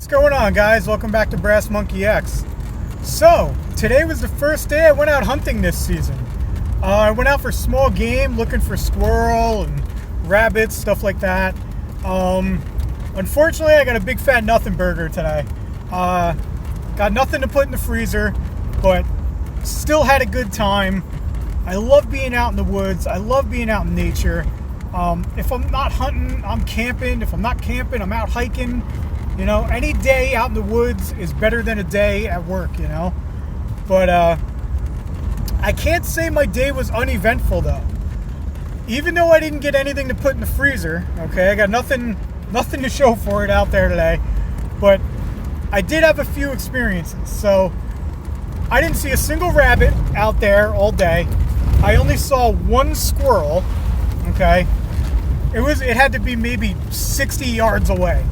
What's going on, guys? Welcome back to Brass Monkey X. So, today was the first day I went out hunting this season. I went out for small game, looking for squirrel and rabbits, stuff like that. Unfortunately, I got a big fat nothing burger today. Got nothing to put in the freezer, but still had a good time. I love being out in the woods. I love being out in nature. If I'm not hunting, I'm camping. If I'm not camping, I'm out hiking. You know, any day out in the woods is better than a day at work, you know. But I can't say my day was uneventful, though. Even though I didn't get anything to put in the freezer, okay, I got nothing to show for it out there today. But I did have a few experiences. So I didn't see a single rabbit out there all day. I only saw one squirrel, okay. It had to be maybe 60 yards away.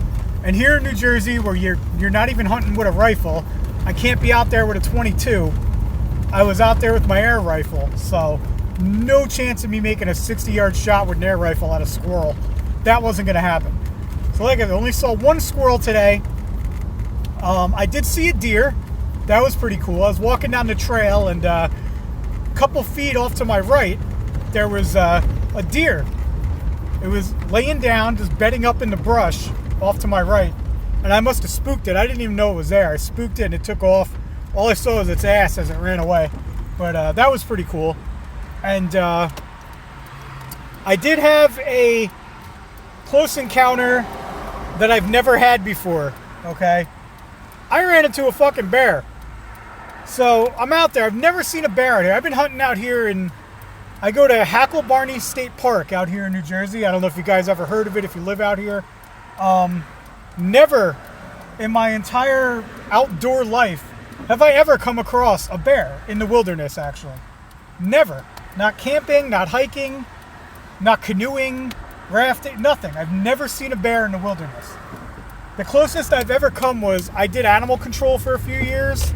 And here in New Jersey, where you're not even hunting with a rifle, I can't be out there with a .22. I was out there with my air rifle, so no chance of me making a 60-yard shot with an air rifle at a squirrel. That wasn't going to happen. So like I only saw one squirrel today. I did see a deer. That was pretty cool. I was walking down the trail, and a couple feet off to my right, there was a deer. It was laying down, just bedding up in the brush off to my right, and I must have spooked it. I didn't even know it was there. I spooked it and it took off. All I saw was its ass as it ran away. But that was pretty cool. And I did have a close encounter that I've never had before, okay? I ran into a fucking bear. So I'm out there. I've never seen a bear out here. I've been hunting out here I go to Hacklebarney State Park out here in New Jersey. I don't know if you guys ever heard of it, if you live out here. Never in my entire outdoor life have I ever come across a bear in the wilderness, actually. Never. Not camping, not hiking, not canoeing, rafting, nothing. I've never seen a bear in the wilderness. The closest I've ever come was I did animal control for a few years,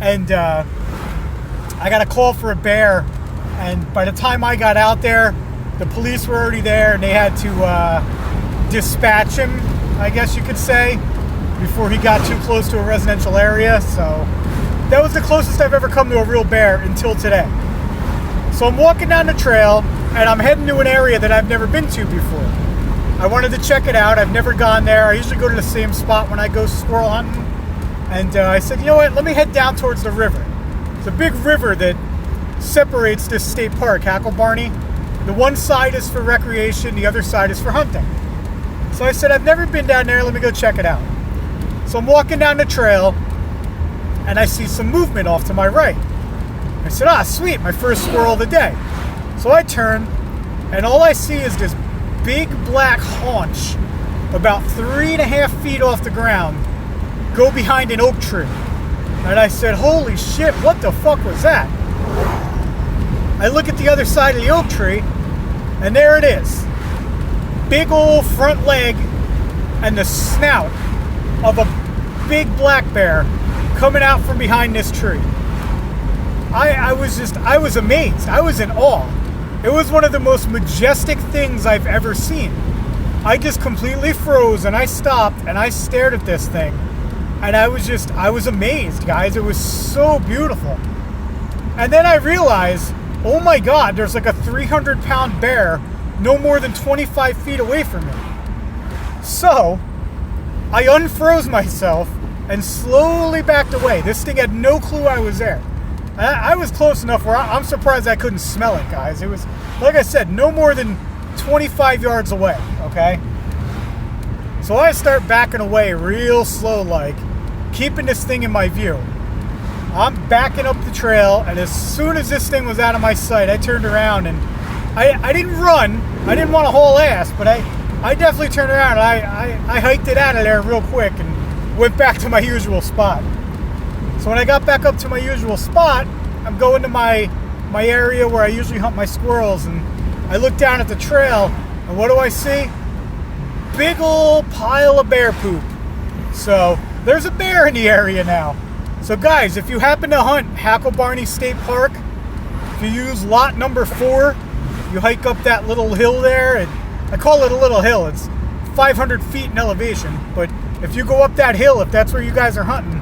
and I got a call for a bear, and by the time I got out there, the police were already there, and they had to dispatch him, I guess you could say, before he got too close to a residential area. So that was the closest I've ever come to a real bear until today. So I'm walking down the trail, and I'm heading to an area that I've never been to before. I wanted to check it out. I've never gone there. I usually go to the same spot when I go squirrel hunting. And I said, you know what, let me head down towards the river. It's a big river that separates this state park, Hacklebarney. The one side is for recreation, the other side is for hunting. So I said, I've never been down there, let me go check it out. So I'm walking down the trail, and I see some movement off to my right. I said, sweet, my first squirrel of the day. So I turn, and all I see is this big black haunch, about 3.5 feet off the ground, go behind an oak tree. And I said, holy shit, what the fuck was that? I look at the other side of the oak tree, and there it is. Big old front leg and the snout of a big black bear coming out from behind this tree. I was amazed. I was in awe. It was one of the most majestic things I've ever seen. I just completely froze, and I stopped and I stared at this thing. And I was amazed, guys. It was so beautiful. And then I realized, oh my God, there's like a 300-pound bear no more than 25 feet away from me. So I unfroze myself and slowly backed away. This thing had no clue I was there. I was close enough where I'm surprised I couldn't smell it, guys. It was, like I said, no more than 25 yards away, okay? So I start backing away real slow, like, keeping this thing in my view. I'm backing up the trail, and as soon as this thing was out of my sight, I turned around, and I didn't run. I didn't want to haul ass, but I definitely turned around. I hiked it out of there real quick and went back to my usual spot. So when I got back up to my usual spot, I'm going to my area where I usually hunt my squirrels, and I look down at the trail, and what do I see? Big old pile of bear poop. So there's a bear in the area now. So guys, if you happen to hunt Hacklebarney State Park, if you use lot number 4, you hike up that little hill there, and I call it a little hill. It's 500 feet in elevation, but if you go up that hill, if that's where you guys are hunting,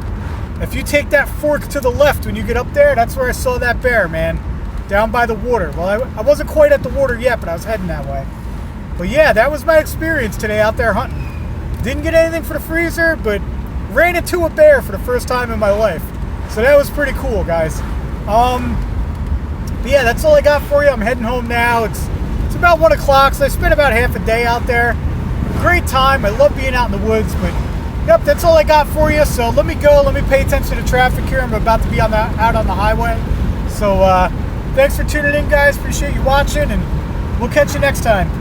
if you take that fork to the left when you get up there, that's where I saw that bear, man. Down by the water. Well, I wasn't quite at the water yet, but I was heading that way. But yeah, that was my experience today out there hunting. Didn't get anything for the freezer, but ran into a bear for the first time in my life. So that was pretty cool, guys. But yeah, that's all I got for you. I'm heading home now. It's about 1 o'clock, so I spent about half a day out there. Great time. I love being out in the woods, but yep, that's all I got for you. So let me go. Let me pay attention to traffic here. I'm about to be out on the highway. So thanks for tuning in, guys. Appreciate you watching, and we'll catch you next time.